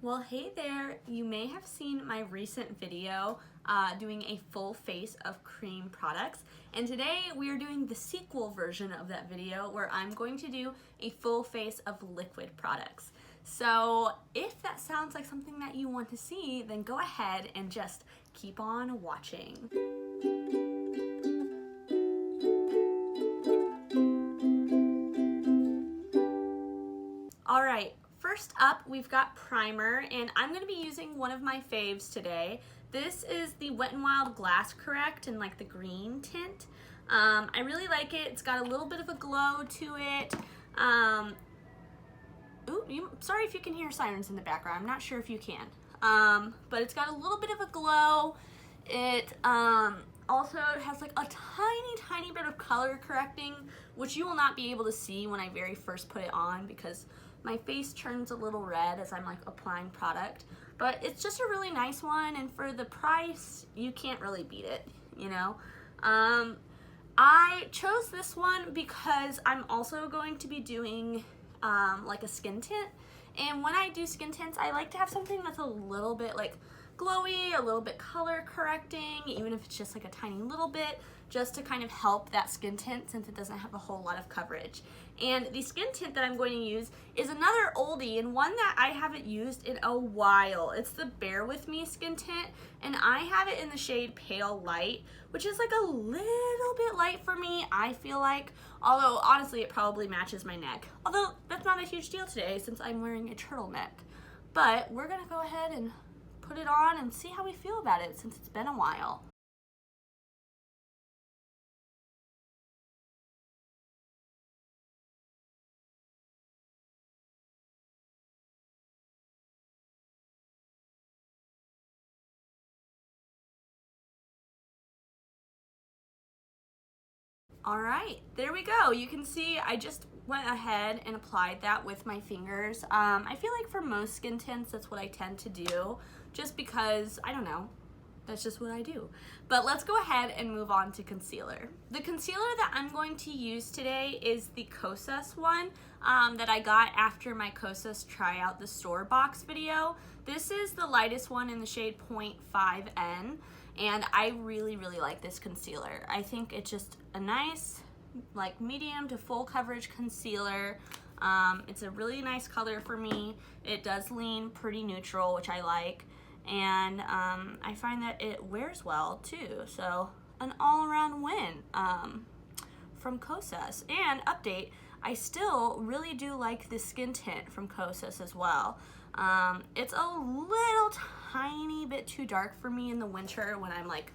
Well, hey there. You may have seen my recent video doing a full face of cream products, and today we are doing the sequel version of that video where I'm going to do a full face of liquid products. So if that sounds like something that you want to see, then go ahead and just keep on watching. All right. First up, we've got primer, and I'm going to be using one of my faves today. This is the Wet n Wild Glass Correct in like the green tint. I really like it. It's got a little bit of a glow to it. Sorry if you can hear sirens in the background. I'm not sure if you can. But it's got a little bit of a glow. It also has like a tiny bit of color correcting, which you will not be able to see when I very first put it on because my face turns a little red as I'm like applying product, but it's just a really nice one, and for the price, you can't really beat it, you know? I chose this one because I'm also going to be doing like a skin tint, and when I do skin tints, I like to have something that's a little bit like glowy, a little bit color correcting, even if it's just like a tiny little bit, just to kind of help that skin tint since it doesn't have a whole lot of coverage. And the skin tint that I'm going to use is another oldie and one that I haven't used in a while. It's the Bear With Me skin tint, and I have it in the shade Pale Light, which is like a little bit light for me, I feel like, although honestly it probably matches my neck. Although that's not a huge deal today since I'm wearing a turtleneck. But we're gonna go ahead and put it on and see how we feel about it since it's been a while. All right, there we go. You can see I just went ahead and applied that with my fingers. I feel like for most skin tints, that's what I tend to do, just because, I don't know, that's just what I do. But let's go ahead and move on to concealer. The concealer that I'm going to use today is the Kosas one that I got after my Kosas Try Out the Store box video. This is the lightest one in the shade 0.5N. And I really like this concealer. I think it's just a nice, like medium to full coverage concealer. It's a really nice color for me. It does lean pretty neutral, which I like. And I find that it wears well too. So an all-around win from Kosas. And update, I still really do like the skin tint from Kosas as well. It's a little tiny bit too dark for me in the winter when I'm like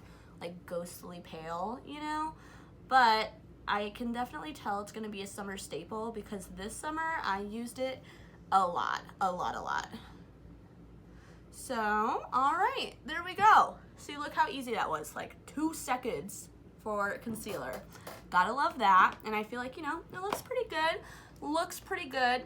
ghostly pale, you know, but I can definitely tell it's gonna be a summer staple because this summer I used it a lot. So, all right, there we go. See, look how easy that was, like 2 seconds for concealer. Gotta love that, and I feel like, you know, it looks pretty good.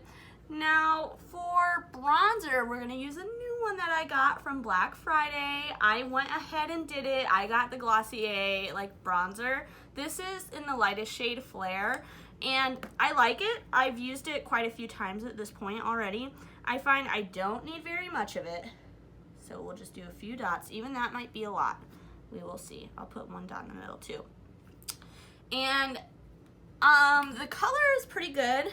Now for bronzer, we're gonna use a new one that I got from Black Friday. I went ahead and did it. I got the Glossier like bronzer. This is in the lightest shade Flare, and I like it. I've used it quite a few times at this point already. I find I don't need very much of it, so we'll just do a few dots. Even that might be a lot. We will see. I'll put 1 dot in the middle too. And the color is pretty good.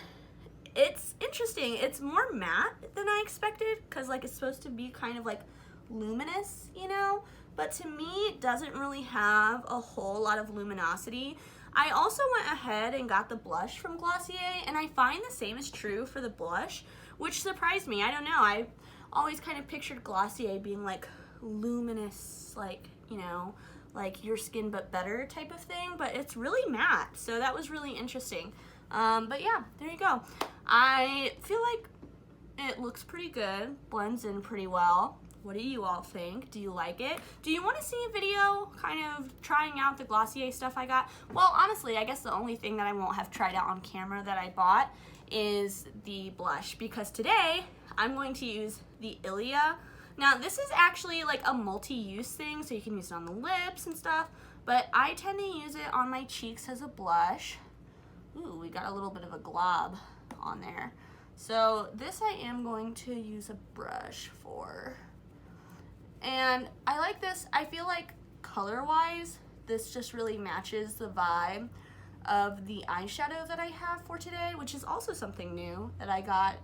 It's interesting. It's more matte than I expected because like it's supposed to be kind of like luminous, you know, but to me it doesn't really have a whole lot of luminosity. I also went ahead and got the blush from Glossier, and I find the same is true for the blush, which surprised me. I don't know, I always kind of pictured Glossier being like luminous, like, you know, like your skin but better type of thing, but it's really matte, so that was really interesting. But yeah, there you go. I feel like it looks pretty good, blends in pretty well. What do you all think? Do you like it? Do you want to see a video kind of trying out the Glossier stuff I got? Well, honestly, I guess the only thing that I won't have tried out on camera that I bought is the blush, because today I'm going to use the Ilia. Now, this is actually like a multi-use thing, so you can use it on the lips and stuff, but I tend to use it on my cheeks as a blush. Ooh, we got a little bit of a glob on there. So this I am going to use a brush for. And I like this. I feel like color-wise, this just really matches the vibe of the eyeshadow that I have for today, which is also something new that I got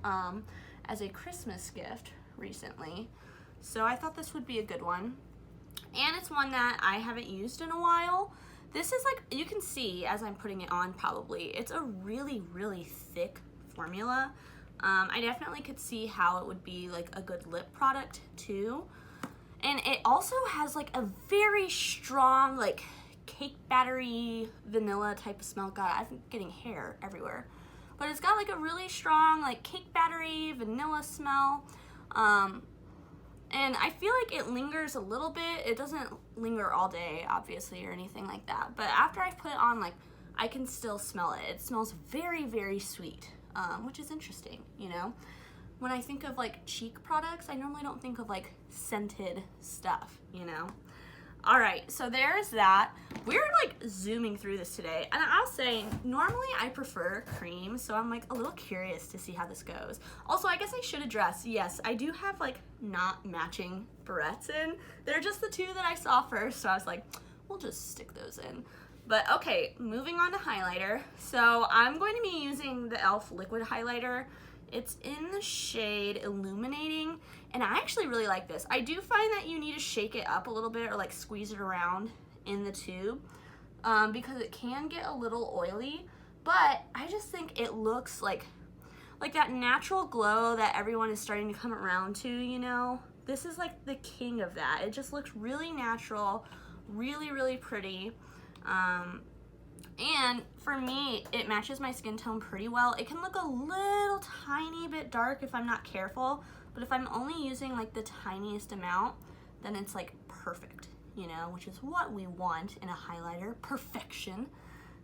as a Christmas gift recently. So I thought this would be a good one. And it's one that I haven't used in a while. This is like, you can see as I'm putting it on probably, it's a really, really thick formula. I definitely could see how it would be like a good lip product too. And it also has like a very strong like cake battery vanilla type of smell. God, I'm getting hair everywhere. But it's got like a really strong like cake battery vanilla smell. And I feel like it lingers a little bit. It doesn't linger all day, obviously, or anything like that. But after I put it on, like, I can still smell it. It smells very, very sweet, which is interesting, you know? When I think of, like, cheek products, I normally don't think of, like, scented stuff, you know? All right, so there's that. We're like zooming through this today, and I'll say normally I prefer cream, so I'm like a little curious to see how this goes. Also, I guess I should address, yes, I do have like not matching barrettes in. They're just the two that I saw first, so I was like, we'll just stick those in. But okay, moving on to highlighter. So I'm going to be using the e.l.f. liquid highlighter. It's in the shade Illuminating, and I actually really like this. I do find that you need to shake it up a little bit or like squeeze it around in the tube because it can get a little oily, but I just think it looks like that natural glow that everyone is starting to come around to, you know? This is like the king of that. It just looks really natural, really, really pretty. And for me, it matches my skin tone pretty well. It can look a little tiny bit dark if I'm not careful, but if I'm only using like the tiniest amount, then it's like perfect, you know, which is what we want in a highlighter, perfection.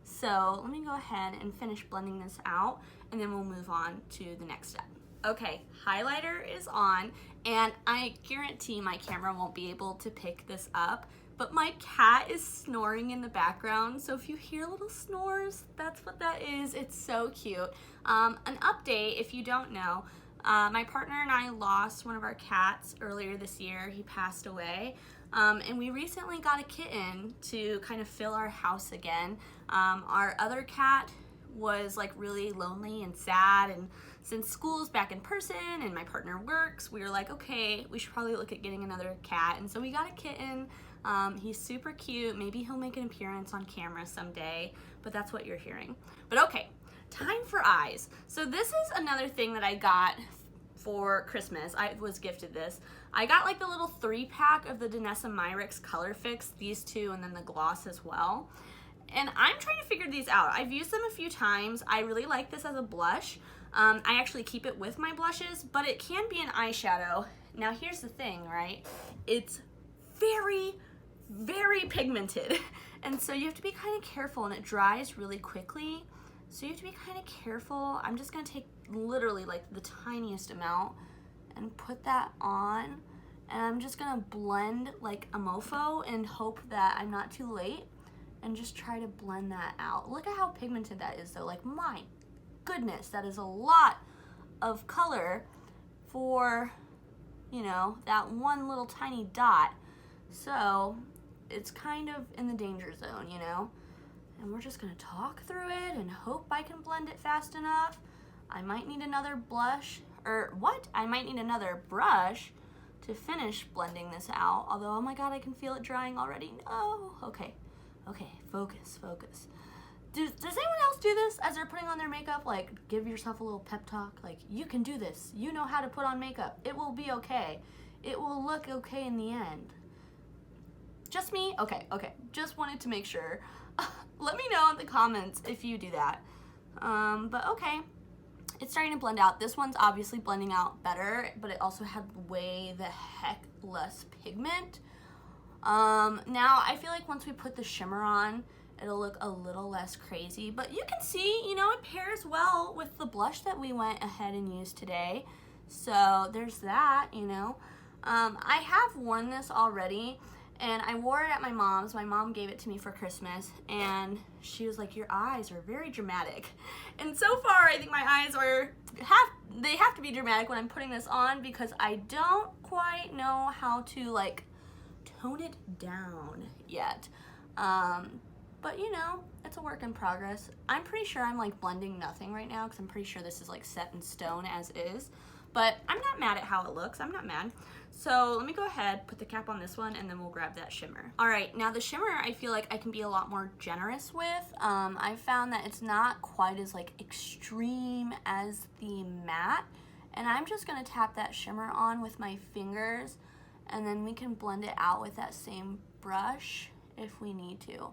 So let me go ahead and finish blending this out, and then we'll move on to the next step. Okay, highlighter is on, and I guarantee my camera won't be able to pick this up, but my cat is snoring in the background, so if you hear little snores, that's what that is. It's so cute. An update, if you don't know, my partner and I lost one of our cats earlier this year. He passed away, and we recently got a kitten to kind of fill our house again. Our other cat was like really lonely and sad, and since school's back in person and my partner works, we were like, okay, we should probably look at getting another cat, and so we got a kitten. He's super cute. Maybe he'll make an appearance on camera someday, but that's what you're hearing. But okay, time for eyes. So this is another thing that I got for Christmas. I was gifted this. I got like the little 3-pack of the Danessa Myricks Color Fix, these two, and then the gloss as well. And I'm trying to figure these out. I've used them a few times. I really like this as a blush. I actually keep it with my blushes, but it can be an eyeshadow. Now here's the thing, right? It's very, very pigmented. And so you have to be kind of careful, and it dries really quickly. So you have to be kind of careful. I'm just gonna take literally like the tiniest amount and put that on. And I'm just gonna blend like a mofo and hope that I'm not too late and just try to blend that out. Look at how pigmented that is though. Like, my goodness, that is a lot of color for, you know, that one little tiny dot. So it's kind of in the danger zone, you know? And we're just gonna talk through it and hope I can blend it fast enough. I might need another blush, or what? I might need another brush to finish blending this out. Although, oh my God, I can feel it drying already. No, okay, focus. Does anyone else do this as they're putting on their makeup? Like, give yourself a little pep talk. Like, you can do this. You know how to put on makeup. It will be okay. It will look okay in the end. Just me? Okay. Just wanted to make sure. Let me know in the comments if you do that. But okay. It's starting to blend out. This one's obviously blending out better, but it also had way the heck less pigment. Now, I feel like once we put the shimmer on, it'll look a little less crazy, but you can see, you know, it pairs well with the blush that we went ahead and used today. So there's that, you know. I have worn this already, And I wore it at my mom's. My mom gave it to me for Christmas, and she was like, your eyes are very dramatic. And so far, I think my eyes they have to be dramatic when I'm putting this on, because I don't quite know how to like tone it down yet. But you know, it's a work in progress. I'm pretty sure I'm like blending nothing right now, because I'm pretty sure this is like set in stone as is. But I'm not mad at how it looks. I'm not mad. So let me go ahead, put the cap on this one, and then we'll grab that shimmer. All right, now the shimmer I feel like I can be a lot more generous with. I've found that it's not quite as like extreme as the matte. And I'm just gonna tap that shimmer on with my fingers, and then we can blend it out with that same brush if we need to.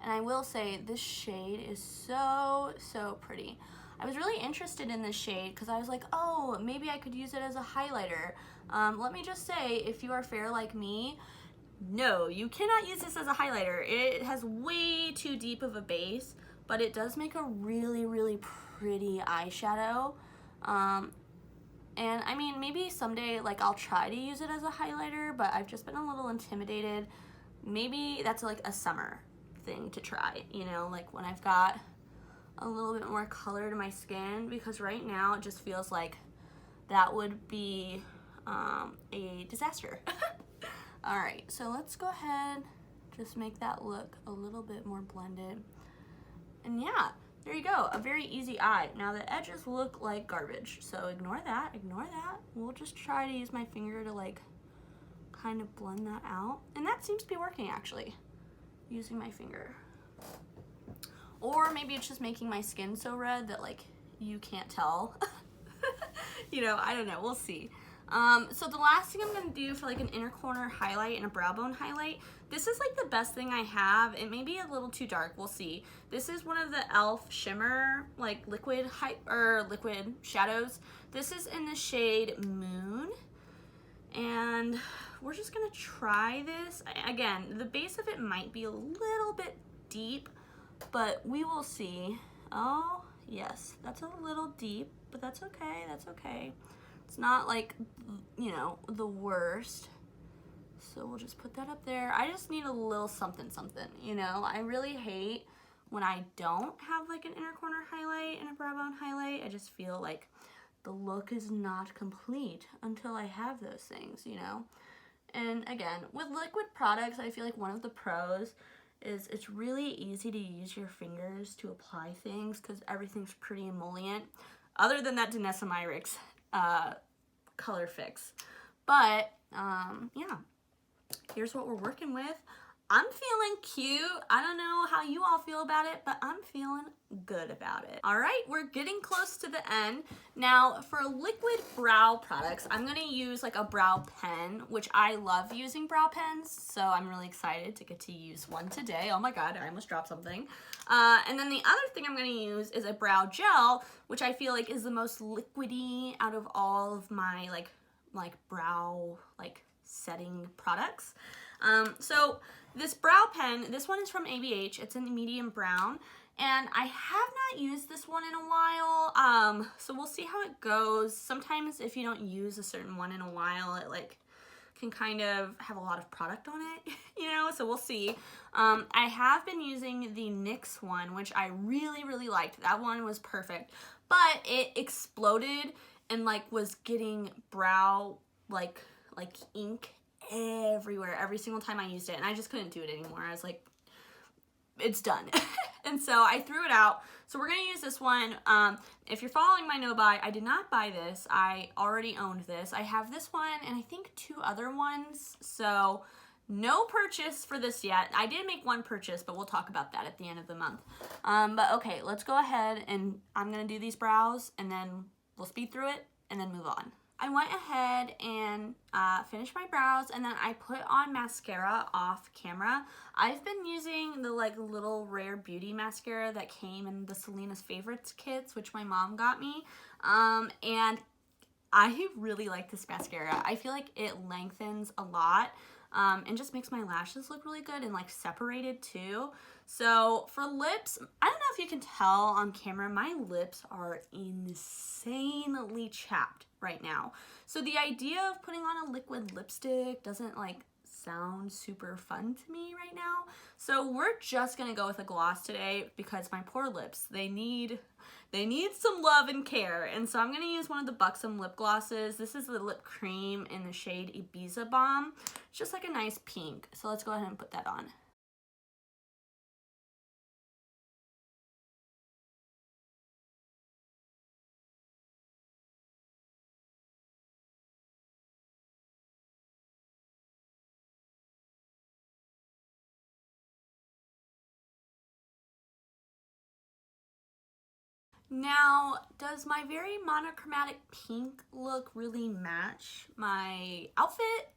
And I will say this shade is so, so pretty. I was really interested in this shade because I was like, oh, maybe I could use it as a highlighter. Let me just say, if you are fair like me, no, you cannot use this as a highlighter. It has way too deep of a base, but it does make a really, really pretty eyeshadow. And I mean, maybe someday like I'll try to use it as a highlighter, but I've just been a little intimidated. Maybe that's like a summer thing to try, you know, like when I've got a little bit more color to my skin, because right now it just feels like that would be a disaster. All right, so let's go ahead, just make that look a little bit more blended. And yeah, there you go, a very easy eye. Now the edges look like garbage, so ignore that, ignore that. We'll just try to use my finger to like kind of blend that out. And that seems to be working actually, using my finger. Or maybe it's just making my skin so red that like you can't tell. You know, I don't know, we'll see. So the last thing I'm gonna do for like an inner corner highlight and a brow bone highlight, this is like the best thing I have. It may be a little too dark, we'll see. This is one of the e.l.f. shimmer, like liquid shadows. This is in the shade Moon. And we're just gonna try this. Again, the base of it might be a little bit deep, but we will see. Oh, yes, that's a little deep, but that's okay, that's okay. It's not like, you know, the worst. So we'll just put that up there. I just need a little something, something, you know? I really hate when I don't have like an inner corner highlight and a brow bone highlight. I just feel like the look is not complete until I have those things, you know? And again, with liquid products, I feel like one of the pros is it's really easy to use your fingers to apply things because everything's pretty emollient, other than that Danessa Myricks color fix. But yeah, here's what we're working with. I'm feeling cute. I don't know how you all feel about it, but I'm feeling good about it. All right, we're getting close to the end. Now, for liquid brow products, I'm gonna use like a brow pen, which I love using brow pens, so I'm really excited to get to use one today. Oh my God, I almost dropped something. And then the other thing I'm gonna use is a brow gel, which I feel like is the most liquidy out of all of my like brow setting products. So this brow pen, this one is from ABH. It's in medium brown, and I have not used this one in a while. So we'll see how it goes. Sometimes if you don't use a certain one in a while, it like can kind of have a lot of product on it, you know, so we'll see. I have been using the NYX one, which I really, really liked. That one was perfect, but it exploded and like was getting brow like ink everywhere every single time I used it, and I just couldn't do it anymore. I was like, it's done. And so I threw it out. So we're gonna use this one. If you're following my no buy, I did not buy this. I already owned this. I have this one and I think 2 other ones, so no purchase for this yet. I did make one purchase, but we'll talk about that at the end of the month. But okay, let's go ahead and I'm gonna do these brows and then we'll speed through it and then move on. I went ahead and finished my brows, and then I put on mascara off camera. I've been using the like little Rare Beauty mascara that came in the Selena's Favorites kits, which my mom got me, and I really like this mascara. I feel like it lengthens a lot and just makes my lashes look really good and like separated too. So for lips, I don't know if you can tell on camera, my lips are insanely chapped right now. So the idea of putting on a liquid lipstick doesn't like sound super fun to me right now. So we're just gonna go with a gloss today because my poor lips, they need some love and care. And so I'm gonna use one of the Buxom lip glosses. This is the lip cream in the shade Ibiza Bomb. It's just like a nice pink. So let's go ahead and put that on. Now, does my very monochromatic pink look really match my outfit?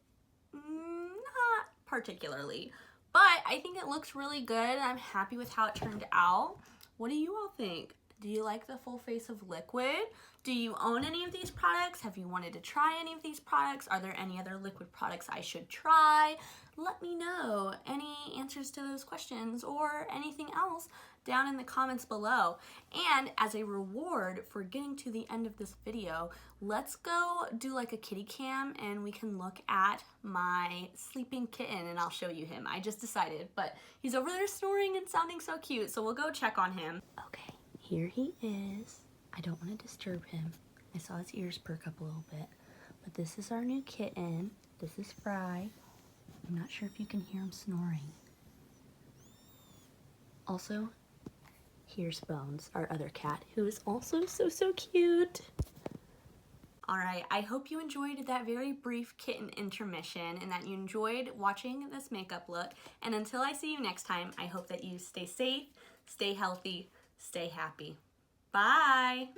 Not particularly, but I think it looks really good. I'm happy with how it turned out. What do you all think? Do you like the full face of liquid? Do you own any of these products? Have you wanted to try any of these products? Are there any other liquid products I should try? Let me know any answers to those questions or anything else down in the comments below. And as a reward for getting to the end of this video, let's go do like a kitty cam and we can look at my sleeping kitten and I'll show you him. I just decided, but he's over there snoring and sounding so cute, so we'll go check on him. Okay, here he is. I don't want to disturb him. I saw his ears perk up a little bit, but this is our new kitten. This is Fry. I'm not sure if you can hear him snoring. Also, here's Bones, our other cat, who is also so cute. All right, I hope you enjoyed that very brief kitten intermission and that you enjoyed watching this makeup look. And until I see you next time, I hope that you stay safe, stay healthy, stay happy. Bye.